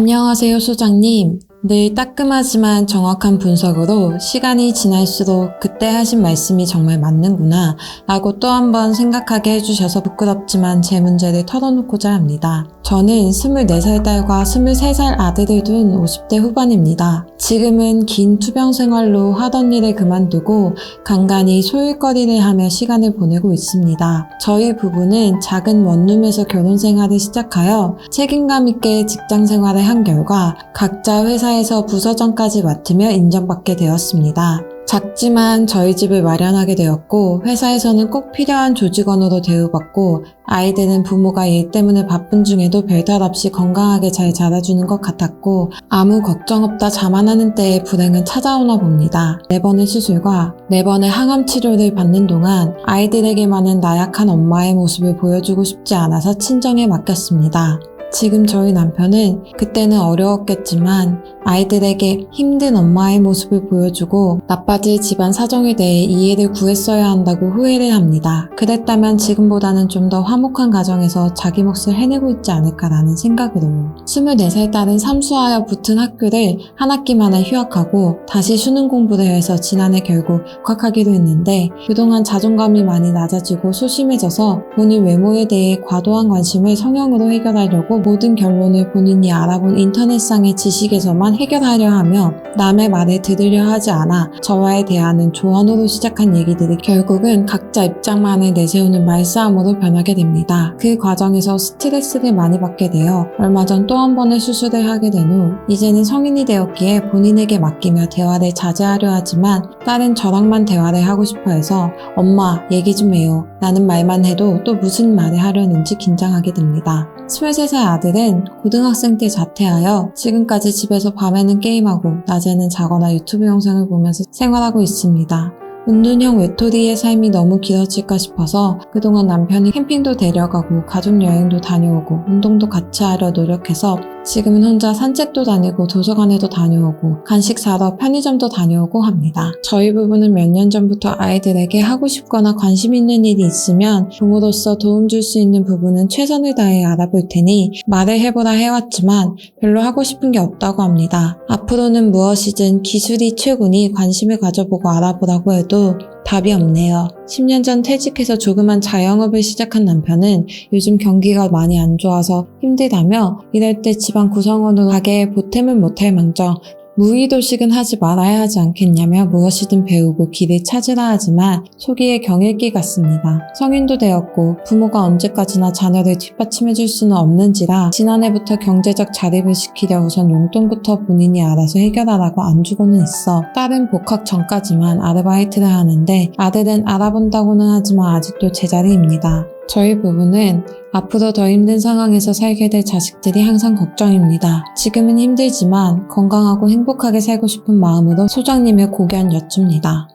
안녕하세요, 소장님. 늘 따끔하지만 정확한 분석으로 시간이 지날수록 그때 하신 말씀이 정말 맞는구나 라고 또 한 번 생각하게 해주셔서 부끄럽지만 제 문제를 털어놓고자 합니다. 저는 24살 딸과 23살 아들을 둔 50대 후반입니다. 지금은 긴 투병 생활로 하던 일을 그만두고 간간히 소일거리를 하며 시간을 보내고 있습니다. 저희 부부는 작은 원룸에서 결혼 생활을 시작하여 책임감 있게 직장 생활을 한 결과 각자 회사에서 부서장까지 맡으며 인정받게 되었습니다. 작지만 저희 집을 마련하게 되었고 회사에서는 꼭 필요한 조직원으로 대우받고 아이들은 부모가 일 때문에 바쁜 중에도 별탈 없이 건강하게 잘 자라주는 것 같았고 아무 걱정 없다 자만하는 때에 불행은 찾아오나 봅니다. 4번의 수술과 4번의 항암 치료를 받는 동안 아이들에게만은 나약한 엄마의 모습을 보여주고 싶지 않아서 친정에 맡겼습니다. 지금 저희 남편은 그때는 어려웠겠지만 아이들에게 힘든 엄마의 모습을 보여주고 나빠질 집안 사정에 대해 이해를 구했어야 한다고 후회를 합니다. 그랬다면 지금보다는 좀 더 화목한 가정에서 자기 몫을 해내고 있지 않을까라는 생각으로요. 24살 딸은 삼수하여 붙은 학교를 한 학기 만에 휴학하고 다시 수능 공부를 해서 지난해 결국 복학하기로 했는데 그동안 자존감이 많이 낮아지고 소심해져서 본인 외모에 대해 과도한 관심을 성형으로 해결하려고 모든 결론을 본인이 알아본 인터넷상의 지식에서만 해결하려 하며 남의 말을 들으려 하지 않아 저와의 대화는 조언으로 시작한 얘기들이 결국은 각자 입장만을 내세우는 말싸움으로 변하게 됩니다. 그 과정에서 스트레스를 많이 받게 되어 얼마 전 또 한 번의 수술을 하게 된 후 이제는 성인이 되었기에 본인에게 맡기며 대화를 자제하려 하지만 딸은 저랑만 대화를 하고 싶어 해서 엄마 얘기 좀 해요 라는 말만 해도 또 무슨 말을 하려는지 긴장하게 됩니다. 23살 아들은 고등학생 때 자퇴하여 지금까지 집에서 밤에는 게임하고 낮에는 자거나 유튜브 영상을 보면서 생활하고 있습니다. 은둔형 외톨이의 삶이 너무 길어질까 싶어서 그동안 남편이 캠핑도 데려가고 가족여행도 다녀오고 운동도 같이 하려 노력해서 지금은 혼자 산책도 다니고 도서관에도 다녀오고 간식 사러 편의점도 다녀오고 합니다. 저희 부부는 몇 년 전부터 아이들에게 하고 싶거나 관심 있는 일이 있으면 부모로서 도움 줄 수 있는 부분은 최선을 다해 알아볼 테니 말을 해보라 해왔지만 별로 하고 싶은 게 없다고 합니다. 앞으로는 무엇이든 기술이 최고니 관심을 가져보고 알아보라고 해도 답이 없네요. 10년 전 퇴직해서 조그만 자영업을 시작한 남편은 요즘 경기가 많이 안 좋아서 힘들다며 이럴 때 집안 구성원으로 가게에 보탬을 못할 망정 무의도식은 하지 말아야 하지 않겠냐며 무엇이든 배우고 길을 찾으라 하지만 초기에 경일기 같습니다. 성인도 되었고 부모가 언제까지나 자녀를 뒷받침해줄 수는 없는지라 지난해부터 경제적 자립을 시키려 우선 용돈부터 본인이 알아서 해결하라고 안 주고는 있어 딸은 복학 전까지만 아르바이트를 하는데 아들은 알아본다고는 하지만 아직도 제자리입니다. 저희 부부는 앞으로 더 힘든 상황에서 살게 될 자식들이 항상 걱정입니다. 지금은 힘들지만 건강하고 행복하게 살고 싶은 마음으로 소장님의 고견 여쭙니다.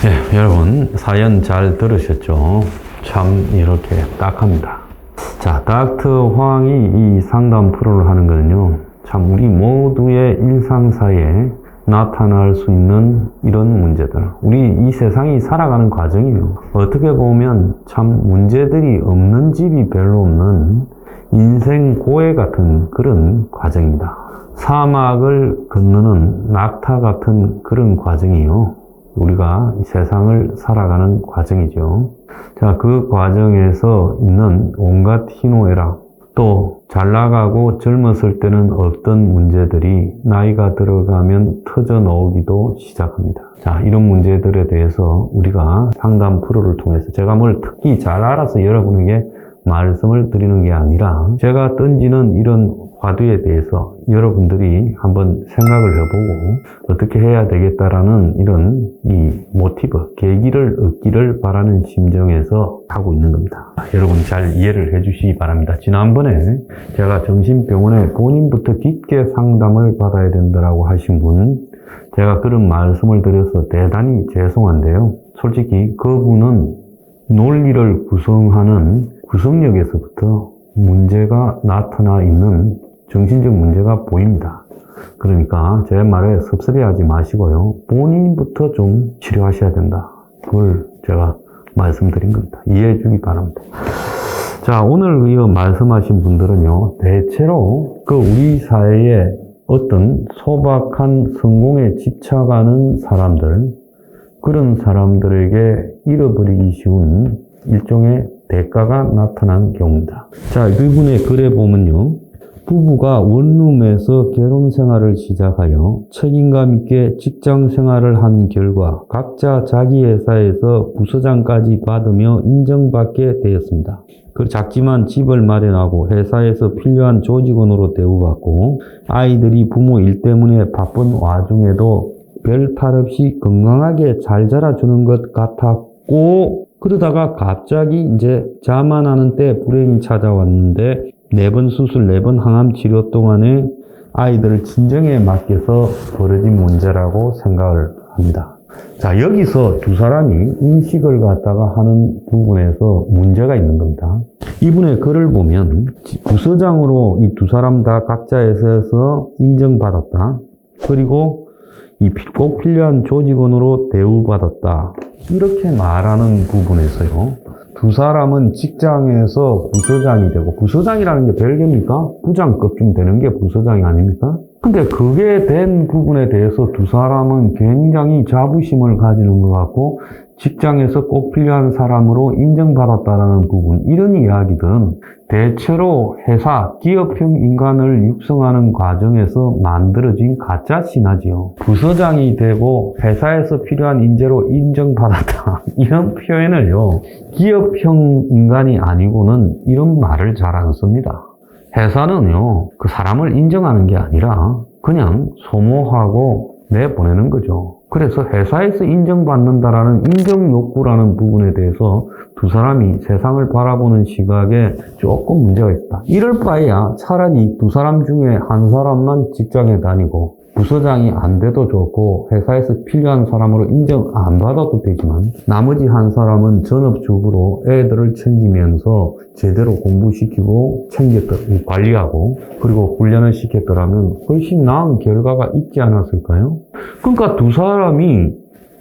네, 여러분 사연 잘 들으셨죠? 참 이렇게 딱합니다. 자, 닥터 황이 이 상담 프로를 하는 거는요, 참 우리 모두의 일상사에 나타날 수 있는 이런 문제들, 우리 이 세상이 살아가는 과정이에요. 어떻게 보면 참 문제들이 없는 집이 별로 없는 인생 고해 같은 그런 과정입니다. 사막을 건너는 낙타 같은 그런 과정이에요. 우리가 이 세상을 살아가는 과정이죠. 자, 그 과정에서 있는 온갖 희노애락, 또 잘나가고 젊었을 때는 없던 문제들이 나이가 들어가면 터져 나오기도 시작합니다. 자, 이런 문제들에 대해서 우리가 상담 프로를 통해서 제가 뭘 특히 잘 알아서 여러분에게 말씀을 드리는 게 아니라 제가 던지는 이런 화두에 대해서 여러분들이 한번 생각을 해보고 어떻게 해야 되겠다라는 이런 이 모티브, 계기를 얻기를 바라는 심정에서 하고 있는 겁니다. 여러분 잘 이해를 해주시기 바랍니다. 지난번에 제가 정신병원에 본인부터 깊게 상담을 받아야 된다고 하신 분, 제가 그런 말씀을 드려서 대단히 죄송한데요. 솔직히 그분은 논리를 구성하는 구성력에서부터 문제가 나타나 있는 정신적 문제가 보입니다. 그러니까 제 말에 섭섭해하지 마시고요. 본인부터 좀 치료하셔야 된다. 그걸 제가 말씀드린 겁니다. 이해해 주기 바랍니다. 자, 오늘 이어 말씀하신 분들은요, 대체로 그 우리 사회에 어떤 소박한 성공에 집착하는 사람들, 그런 사람들에게 잃어버리기 쉬운 일종의 대가가 나타난 경우다. 자, 이분의 글에 보면요, 부부가 원룸에서 결혼 생활을 시작하여 책임감 있게 직장 생활을 한 결과 각자 자기 회사에서 부서장까지 받으며 인정받게 되었습니다. 그 작지만 집을 마련하고 회사에서 필요한 조직원으로 대우받고 아이들이 부모 일 때문에 바쁜 와중에도 별 탈 없이 건강하게 잘 자라주는 것 같았고, 그러다가 갑자기 이제 자만하는 때 불행이 찾아왔는데 4번 수술, 4번 항암 치료 동안에 아이들을 친정에 맡겨서 벌어진 문제라고 생각을 합니다. 자, 여기서 두 사람이 인식을 갖다가 하는 부분에서 문제가 있는 겁니다. 이분의 글을 보면 부서장으로 이 두 사람 다 각자 회사에서 인정받았다. 그리고 이 꼭 필요한 조직원으로 대우받았다. 이렇게 말하는 부분에서요, 두 사람은 직장에서 부서장이 되고, 부서장이라는 게 별개입니까? 부장급쯤 되는 게 부서장이 아닙니까? 근데 그게 된 부분에 대해서 두 사람은 굉장히 자부심을 가지는 것 같고, 직장에서 꼭 필요한 사람으로 인정받았다라는 부분, 이런 이야기들은 대체로 회사, 기업형 인간을 육성하는 과정에서 만들어진 가짜 신화지요. 부서장이 되고 회사에서 필요한 인재로 인정받았다. 이런 표현을요, 기업형 인간이 아니고는 이런 말을 잘 안 씁니다. 회사는요, 그 사람을 인정하는 게 아니라 그냥 소모하고 내보내는 거죠. 그래서 회사에서 인정받는다라는 인정 욕구라는 부분에 대해서 두 사람이 세상을 바라보는 시각에 조금 문제가 있다. 이럴 바에야 차라리 두 사람 중에 한 사람만 직장에 다니고 부서장이 안 돼도 좋고 회사에서 필요한 사람으로 인정 안 받아도 되지만 나머지 한 사람은 전업주부로 애들을 챙기면서 제대로 공부시키고 관리하고 그리고 훈련을 시켰더라면 훨씬 나은 결과가 있지 않았을까요? 그러니까 두 사람이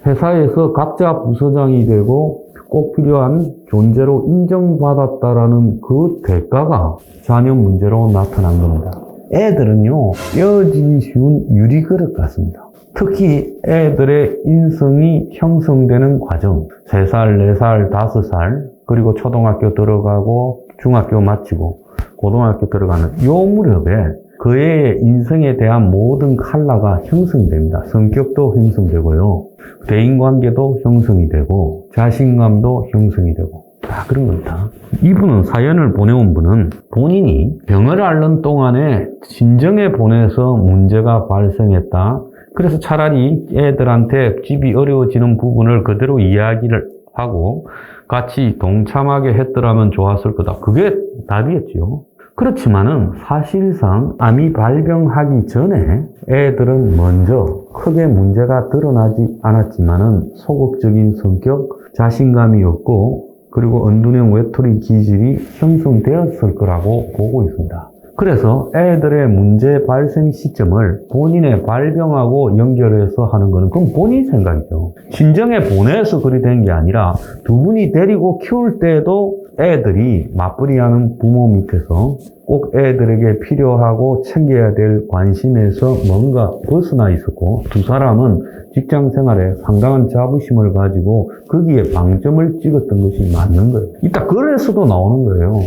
회사에서 각자 부서장이 되고 꼭 필요한 존재로 인정받았다라는 그 대가가 자녀 문제로 나타난 겁니다. 애들은요, 떼어지기 쉬운 유리그릇 같습니다. 특히 애들의 인성이 형성되는 과정, 3살, 4살, 5살, 그리고 초등학교 들어가고 중학교 마치고 고등학교 들어가는 요 무렵에 그의 인성에 대한 모든 컬러가 형성이 됩니다. 성격도 형성되고요, 대인관계도 형성이 되고 자신감도 형성이 되고 다 그런 겁니다. 이분은, 사연을 보내온 분은 본인이 병을 앓는 동안에 친정에 보내서 문제가 발생했다. 그래서 차라리 애들한테 집이 어려워지는 부분을 그대로 이야기를 하고 같이 동참하게 했더라면 좋았을 거다. 그게 답이었지요. 그렇지만은 사실상 암이 발병하기 전에 애들은 먼저 크게 문제가 드러나지 않았지만은 소극적인 성격, 자신감이 없고 그리고 언둔형 외톨이 기질이 형성되었을 거라고 보고 있습니다. 그래서 애들의 문제 발생 시점을 본인의 발병하고 연결해서 하는 거는 그건 본인 생각이죠. 친정에 보내서 그리 된 게 아니라 두 분이 데리고 키울 때도 애들이 맞벌이하는 부모 밑에서 꼭 애들에게 필요하고 챙겨야 될 관심에서 뭔가 벗어나 있었고, 두 사람은 직장 생활에 상당한 자부심을 가지고 거기에 방점을 찍었던 것이 맞는 거예요. 이따 글에서도 나오는 거예요.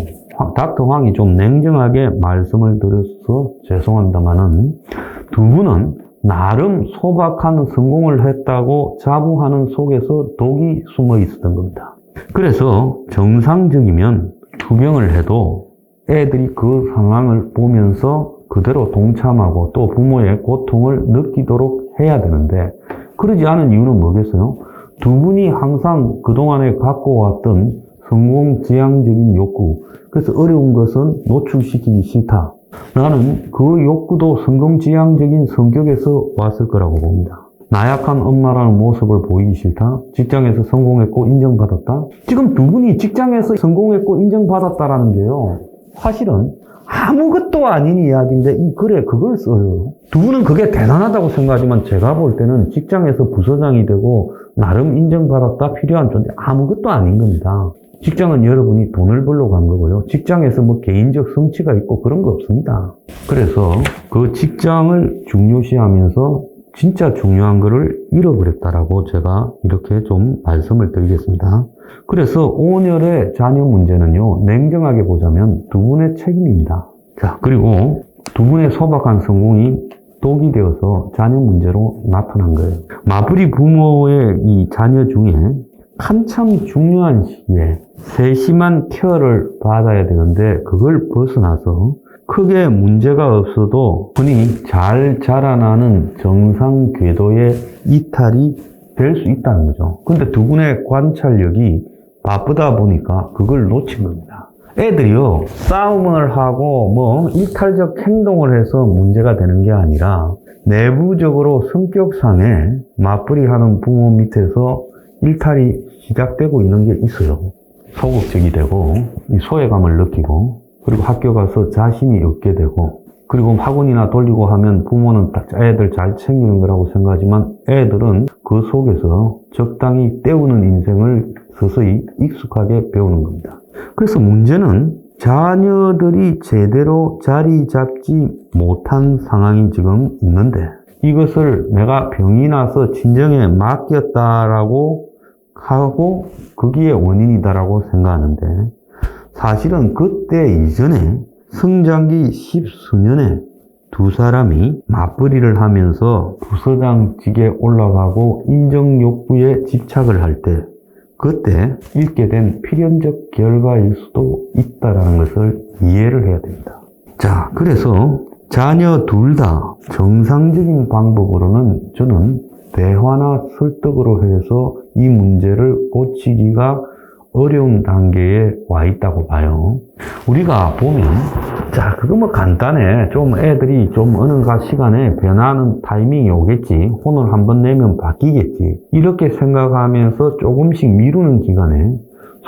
닥터 황이 좀 냉정하게 말씀을 드려서 죄송합니다만은 두 분은 나름 소박한 성공을 했다고 자부하는 속에서 독이 숨어 있었던 겁니다. 그래서 정상적이면 투병을 해도 애들이 그 상황을 보면서 그대로 동참하고 또 부모의 고통을 느끼도록 해야 되는데 그러지 않은 이유는 뭐겠어요? 두 분이 항상 그동안에 갖고 왔던 성공지향적인 욕구, 그래서 어려운 것은 노출시키기 싫다. 나는 그 욕구도 성공지향적인 성격에서 왔을 거라고 봅니다. 나약한 엄마라는 모습을 보이기 싫다. 직장에서 성공했고 인정받았다. 지금 두 분이 직장에서 성공했고 인정받았다라는 게요, 사실은 아무것도 아닌 이야기인데 이 글에 그걸 써요. 두 분은 그게 대단하다고 생각하지만 제가 볼 때는 직장에서 부서장이 되고 나름 인정받았다, 필요한 존재, 아무것도 아닌 겁니다. 직장은 여러분이 돈을 벌러 간 거고요. 직장에서 뭐 개인적 성취가 있고 그런 거 없습니다. 그래서 그 직장을 중요시하면서 진짜 중요한 거를 잃어버렸다라고 제가 이렇게 좀 말씀을 드리겠습니다. 그래서 온열의 자녀 문제는요, 냉정하게 보자면 두 분의 책임입니다. 자, 그리고 두 분의 소박한 성공이 독이 되어서 자녀 문제로 나타난 거예요. 맞벌이 부모의 이 자녀 중에 한참 중요한 시기에 세심한 케어를 받아야 되는데 그걸 벗어나서 크게 문제가 없어도 흔히 잘 자라나는 정상 궤도의 이탈이 될 수 있다는 거죠. 근데 두 분의 관찰력이 바쁘다 보니까 그걸 놓친 겁니다. 애들이요, 싸움을 하고 뭐 일탈적 행동을 해서 문제가 되는 게 아니라 내부적으로 성격상에 맞벌이 하는 부모 밑에서 일탈이 시작되고 있는 게 있어요. 소극적이 되고 이 소외감을 느끼고 그리고 학교 가서 자신이 없게 되고 그리고 학원이나 돌리고 하면 부모는 애들 잘 챙기는 거라고 생각하지만 애들은 그 속에서 적당히 때우는 인생을 서서히 익숙하게 배우는 겁니다. 그래서 문제는 자녀들이 제대로 자리 잡지 못한 상황이 지금 있는데 이것을 내가 병이 나서 친정에 맡겼다라고 하고 거기에 원인이다라고 생각하는데 사실은 그때 이전에 성장기 10수년에 두 사람이 맞벌이를 하면서 부서장직에 올라가고 인정 욕구에 집착을 할 때 그때 잃게 된 필연적 결과일 수도 있다는 것을 이해를 해야 됩니다. 자, 그래서 자녀 둘 다 정상적인 방법으로는 저는 대화나 설득으로 해서 이 문제를 고치기가 어려운 단계에 와 있다고 봐요. 우리가 보면 자, 그거 뭐 간단해. 좀 애들이 좀 어느 시간에 변하는 타이밍이 오겠지. 혼을 한번 내면 바뀌겠지. 이렇게 생각하면서 조금씩 미루는 기간에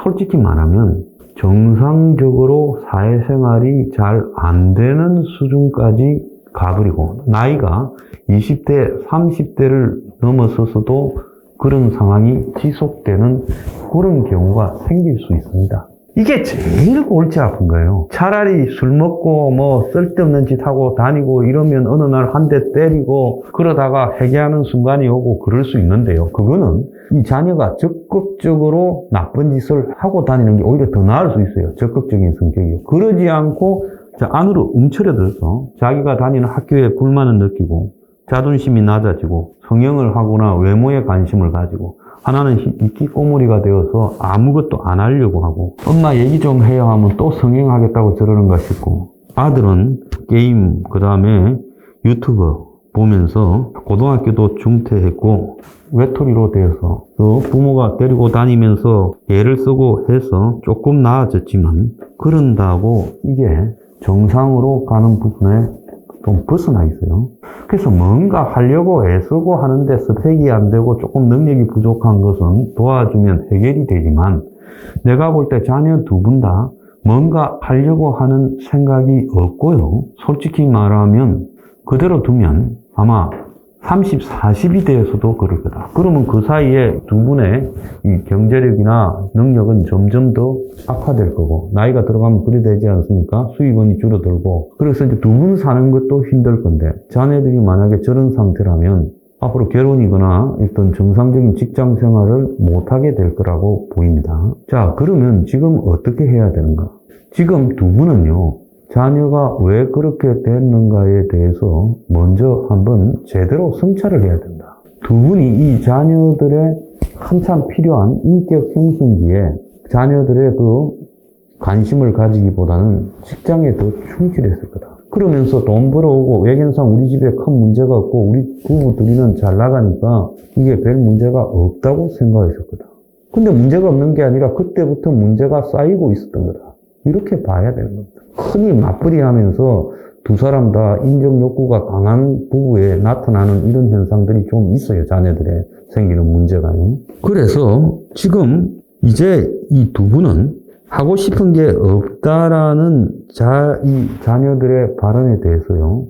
솔직히 말하면 정상적으로 사회생활이 잘 안 되는 수준까지 가버리고 나이가 20대, 30대를 넘어서서도 그런 상황이 지속되는 그런 경우가 생길 수 있습니다. 이게 제일 골치 아픈 거예요. 차라리 술 먹고 뭐 쓸데없는 짓 하고 다니고 이러면 어느 날 한 대 때리고 그러다가 회개하는 순간이 오고 그럴 수 있는데요. 그거는 이 자녀가 적극적으로 나쁜 짓을 하고 다니는 게 오히려 더 나을 수 있어요. 적극적인 성격이요. 그러지 않고 안으로 움츠려들어서 자기가 다니는 학교에 불만을 느끼고 자존심이 낮아지고 성형을 하거나 외모에 관심을 가지고 하나는 이끼꼬무리가 되어서 아무것도 안 하려고 하고 엄마 얘기 좀 해요 하면 또 성형하겠다고 저러는가 싶고 아들은 게임 그 다음에 유튜브 보면서 고등학교도 중퇴했고 외톨이로 되어서 또 부모가 데리고 다니면서 애를 쓰고 해서 조금 나아졌지만 그런다고 이게 정상으로 가는 부분에 좀 벗어나 있어요. 그래서 뭔가 하려고 애쓰고 하는데 스펙이 안 되고 조금 능력이 부족한 것은 도와주면 해결이 되지만 내가 볼 때 자녀 두 분 다 뭔가 하려고 하는 생각이 없고요. 솔직히 말하면 그대로 두면 아마 30, 40이 되어서도 그럴 거다. 그러면 그 사이에 두 분의 이 경제력이나 능력은 점점 더 악화될 거고 나이가 들어가면 그래 되지 않습니까? 수입원이 줄어들고 그래서 이제 두 분 사는 것도 힘들 건데 자녀들이 만약에 저런 상태라면 앞으로 결혼이거나 어떤 정상적인 직장 생활을 못하게 될 거라고 보입니다. 자, 그러면 지금 어떻게 해야 되는가? 지금 두 분은요. 자녀가 왜 그렇게 됐는가에 대해서 먼저 한번 제대로 성찰을 해야 된다. 두 분이 이 자녀들의 한참 필요한 인격 형성기에 자녀들의 그 관심을 가지기보다는 직장에 더 충실했을 거다. 그러면서 돈 벌어오고 외견상 우리 집에 큰 문제가 없고 우리 부부 둘이는 잘 나가니까 이게 별 문제가 없다고 생각했을 거다. 근데 문제가 없는 게 아니라 그때부터 문제가 쌓이고 있었던 거다. 이렇게 봐야 되는 겁니다. 흔히 맞벌이 하면서 두 사람 다 인정 욕구가 강한 부부에 나타나는 이런 현상들이 좀 있어요. 자녀들의 생기는 문제가요. 그래서 지금 이제 이 두 분은 하고 싶은 게 없다라는 이 자녀들의 발언에 대해서요.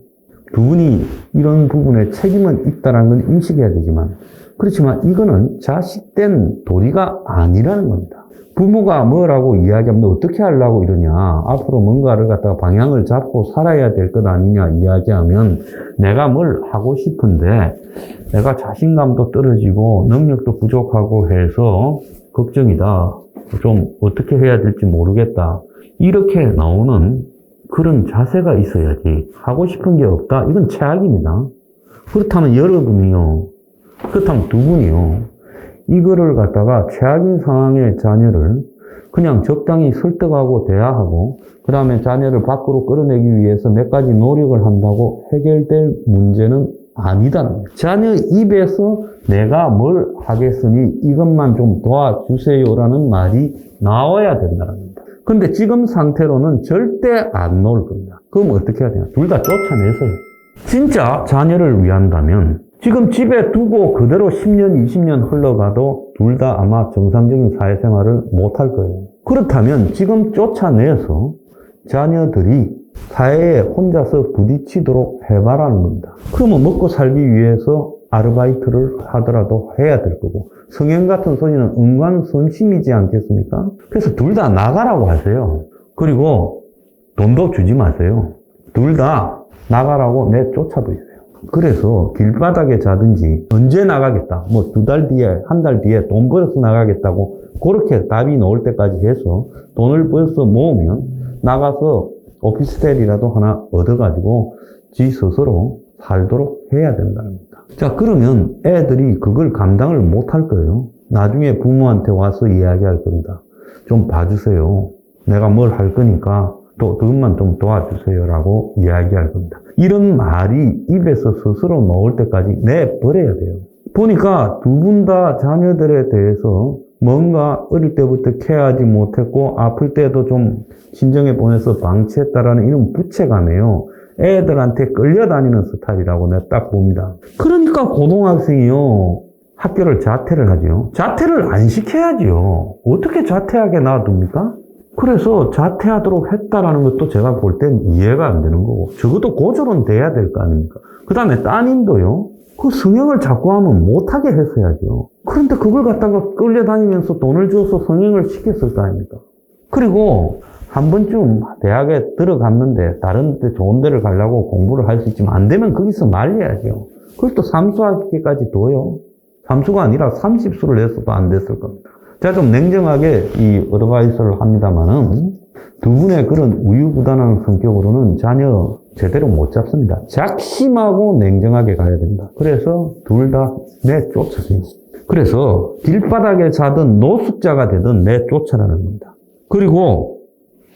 두 분이 이런 부분에 책임은 있다는 건 인식해야 되지만 그렇지만 이거는 자식된 도리가 아니라는 겁니다. 부모가 뭐라고 이야기하면 너 어떻게 하려고 이러냐, 앞으로 뭔가를 갖다가 방향을 잡고 살아야 될 것 아니냐 이야기하면 내가 뭘 하고 싶은데 내가 자신감도 떨어지고 능력도 부족하고 해서 걱정이다, 좀 어떻게 해야 될지 모르겠다, 이렇게 나오는 그런 자세가 있어야지. 하고 싶은 게 없다, 이건 최악입니다. 그렇다면 여러분이요, 그렇다면 두 분이요, 이거를 갖다가 최악인 상황의 자녀를 그냥 적당히 설득하고 대화하고 그 다음에 자녀를 밖으로 끌어내기 위해서 몇 가지 노력을 한다고 해결될 문제는 아니다는 거예요. 자녀 입에서 내가 뭘 하겠으니 이것만 좀 도와주세요라는 말이 나와야 된다는 겁니다. 근데 지금 상태로는 절대 안 나올 겁니다. 그럼 어떻게 해야 되나? 둘 다 쫓아내서요. 진짜 자녀를 위한다면 지금 집에 두고 그대로 10년, 20년 흘러가도 둘 다 아마 정상적인 사회생활을 못할 거예요. 그렇다면 지금 쫓아내서 자녀들이 사회에 혼자서 부딪히도록 해봐라는 겁니다. 그러면 먹고 살기 위해서 아르바이트를 하더라도 해야 될 거고, 성형 같은 소리는 은관선심이지 않겠습니까? 그래서 둘 다 나가라고 하세요. 그리고 돈도 주지 마세요. 둘 다 나가라고 내쫓아도 있어요. 그래서 길바닥에 자든지 언제 나가겠다, 뭐 2달 뒤에, 1달 뒤에 돈 벌어서 나가겠다고 그렇게 답이 나올 때까지 해서 돈을 벌어서 모으면 나가서 오피스텔이라도 하나 얻어가지고 지 스스로 살도록 해야 된다는 겁니다. 자, 그러면 애들이 그걸 감당을 못할 거예요. 나중에 부모한테 와서 이야기할 겁니다. 좀 봐주세요. 내가 뭘 할 거니까 또 그것만 좀 도와주세요라고 이야기할 겁니다. 이런 말이 입에서 스스로 나올 때까지 내버려야 돼요. 보니까 두 분 다 자녀들에 대해서 뭔가 어릴 때부터 케어하지 못했고 아플 때도 좀 친정에 보내서 방치했다라는 이런 부채감이에요. 애들한테 끌려다니는 스타일이라고 내가 딱 봅니다. 그러니까 고등학생이요, 학교를 자퇴를 하죠. 자퇴를 안 시켜야죠. 어떻게 자퇴하게 놔둡니까? 그래서 자퇴하도록 했다라는 것도 제가 볼 땐 이해가 안 되는 거고, 적어도 고졸은 돼야 될 거 아닙니까? 그 다음에 따님도요, 그 성형을 자꾸 하면 못하게 했어야죠. 그런데 그걸 갖다가 끌려다니면서 돈을 줘서 성형을 시켰을 거 아닙니까? 그리고 한 번쯤 대학에 들어갔는데 다른 데 좋은 데를 가려고 공부를 할 수 있지만 안 되면 거기서 말려야죠. 그걸 또 삼수학기까지 둬요. 삼수가 아니라 30수를 냈어도 안 됐을 겁니다. 제가 좀 냉정하게 이 어드바이스를 합니다만은 두 분의 그런 우유부단한 성격으로는 자녀 제대로 못 잡습니다. 작심하고 냉정하게 가야 된다. 그래서 둘 다 내쫓으세요. 그래서 길바닥에 자든 노숙자가 되든 내쫓아라는 겁니다. 그리고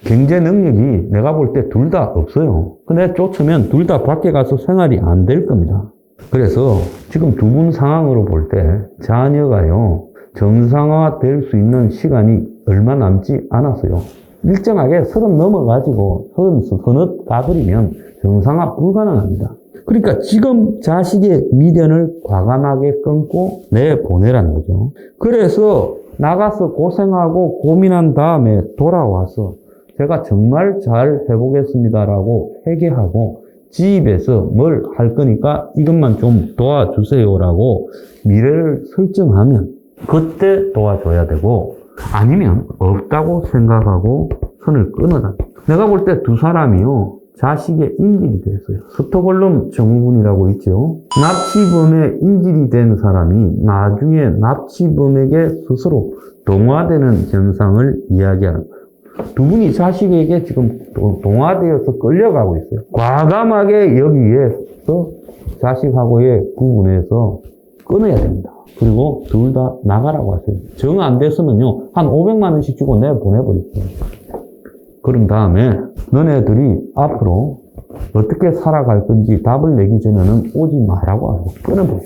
경제 능력이 내가 볼 때 둘 다 없어요. 내쫓으면 둘 다 밖에 가서 생활이 안 될 겁니다. 그래서 지금 두 분 상황으로 볼 때 자녀가요, 정상화 될 수 있는 시간이 얼마 남지 않았어요. 일정하게 30 넘어가지고 30 가버리면 정상화 불가능합니다. 그러니까 지금 자식의 미련을 과감하게 끊고 내보내라는 거죠. 그래서 나가서 고생하고 고민한 다음에 돌아와서 제가 정말 잘 해보겠습니다라고 회개하고 집에서 뭘 할 거니까 이것만 좀 도와주세요라고 미래를 설정하면 그때 도와줘야 되고, 아니면 없다고 생각하고 선을 끊어라. 내가 볼 때 두 사람이요, 자식의 인질이 됐어요. 스톡홀름 증후군이라고 있죠. 납치범의 인질이 된 사람이 나중에 납치범에게 스스로 동화되는 현상을 이야기하는 거예요. 두 분이 자식에게 지금 동화되어서 끌려가고 있어요. 과감하게 여기에서 자식하고의 구분해서 끊어야 됩니다. 그리고 둘 다 나가라고 하세요. 정 안 됐으면요, 한 500만 원씩 주고 내보내버리세요. 그런 다음에 너네들이 앞으로 어떻게 살아갈 건지 답을 내기 전에는 오지 마라고 하고 끊어버려요.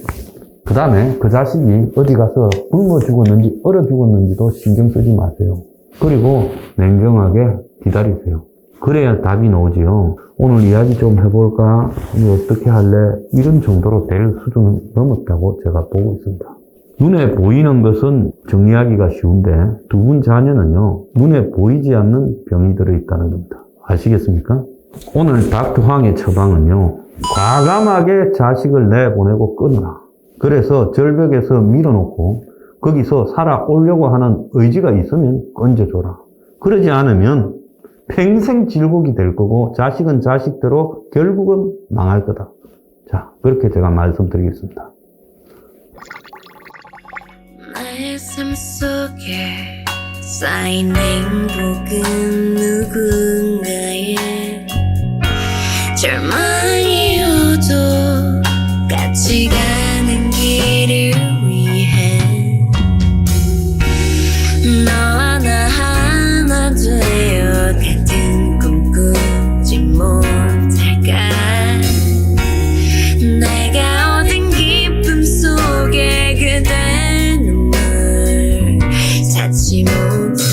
그 다음에 그 자식이 어디 가서 굶어 죽었는지 얼어 죽었는지도 신경 쓰지 마세요. 그리고 냉정하게 기다리세요. 그래야 답이 나오지요. 오늘 이야기 좀 해볼까? 이거 어떻게 할래? 이런 정도로 될 수준은 넘었다고 제가 보고 있습니다. 눈에 보이는 것은 정리하기가 쉬운데 두 분 자녀는요, 눈에 보이지 않는 병이 들어있다는 겁니다. 아시겠습니까? 오늘 닥터 황의 처방은요, 과감하게 자식을 내보내고 끊어라. 그래서 절벽에서 밀어놓고 거기서 살아오려고 하는 의지가 있으면 건져줘라. 그러지 않으면 평생 질곡이 될 거고 자식은 자식대로 결국은 망할 거다. 자, 그렇게 제가 말씀드리겠습니다. 나의 삶 속에 쌓인 행복은 누군가의 절망이어도 같이 가는 길을 위해 너와 나 하나 되어 같은 꿈 꾸지 못할까. 내가 어딘 깊음 속에 그대 눈물 찾지 못해